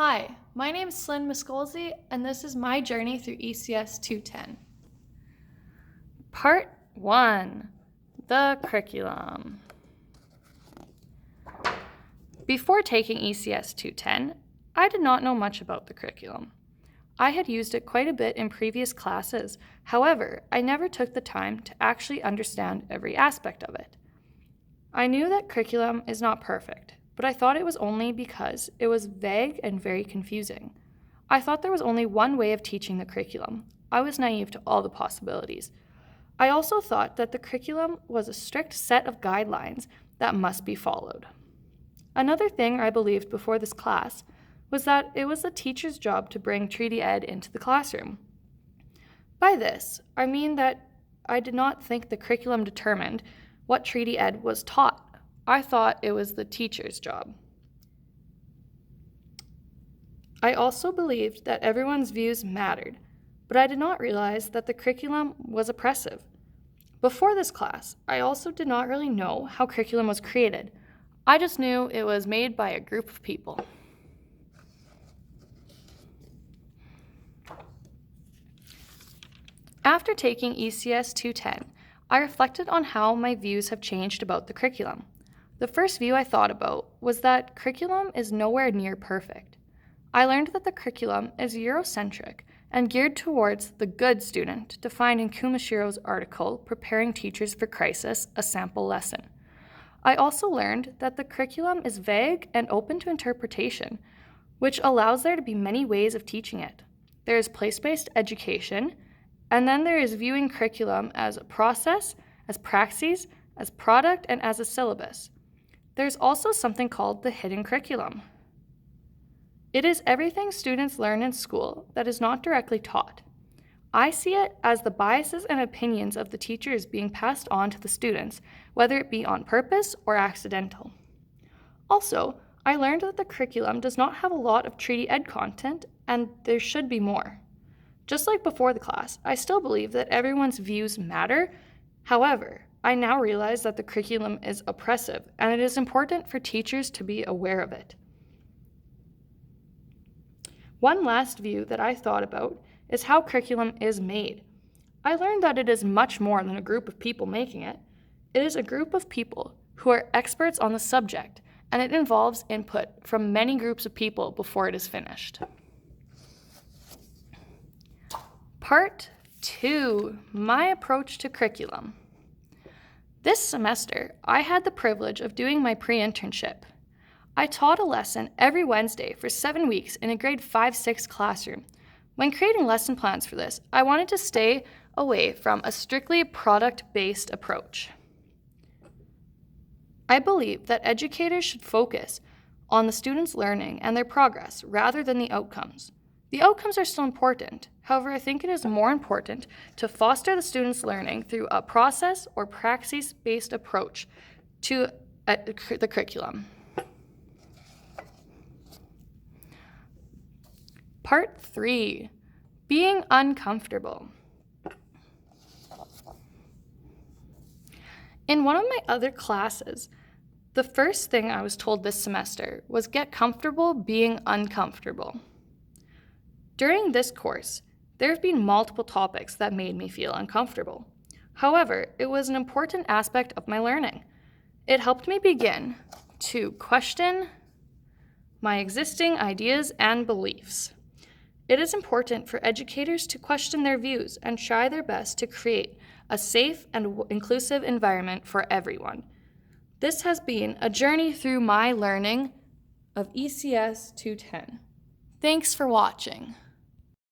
Hi, my name is Slyn Miskolzy, and this is my journey through ECS 210. Part 1, the curriculum. Before taking ECS 210, I did not know much about the curriculum. I had used it quite a bit in previous classes, however, I never took the time to actually understand every aspect of it. I knew that curriculum is not perfect, but I thought it was only because it was vague and very confusing. I thought there was only one way of teaching the curriculum. I was naive to all the possibilities. I also thought that the curriculum was a strict set of guidelines that must be followed. Another thing I believed before this class was that it was the teacher's job to bring Treaty Ed into the classroom. By this, I mean that I did not think the curriculum determined what Treaty Ed was taught. I thought it was the teacher's job. I also believed that everyone's views mattered, but I did not realize that the curriculum was oppressive. Before this class, I also did not really know how curriculum was created. I just knew it was made by a group of people. After taking ECS 210, I reflected on how my views have changed about the curriculum. The first view I thought about was that curriculum is nowhere near perfect. I learned that the curriculum is Eurocentric and geared towards the good student, defined in Kumashiro's article, Preparing Teachers for Crisis, a Sample Lesson. I also learned that the curriculum is vague and open to interpretation, which allows there to be many ways of teaching it. There is place-based education, and then there is viewing curriculum as a process, as praxis, as product, and as a syllabus. There's also something called the hidden curriculum. It is everything students learn in school that is not directly taught. I see it as the biases and opinions of the teachers being passed on to the students, whether it be on purpose or accidental. Also, I learned that the curriculum does not have a lot of Treaty Ed content, and there should be more. Just like before the class, I still believe that everyone's views matter. However, I now realize that the curriculum is oppressive, and it is important for teachers to be aware of it. One last view that I thought about is how curriculum is made. I learned that it is much more than a group of people making it. It is a group of people who are experts on the subject, and it involves input from many groups of people before it is finished. Part 2, my approach to curriculum. This semester, I had the privilege of doing my pre-internship. I taught a lesson every Wednesday for 7 weeks in a grade 5-6 classroom. When creating lesson plans for this, I wanted to stay away from a strictly product-based approach. I believe that educators should focus on the students' learning and their progress rather than the outcomes. The outcomes are still important. However, I think it is more important to foster the students' learning through a process or praxis-based approach to the curriculum. Part 3, being uncomfortable. In one of my other classes, the first thing I was told this semester was get comfortable being uncomfortable. During this course, there have been multiple topics that made me feel uncomfortable. However, it was an important aspect of my learning. It helped me begin to question my existing ideas and beliefs. It is important for educators to question their views and try their best to create a safe and inclusive environment for everyone. This has been a journey through my learning of ECS 210. Thanks for watching.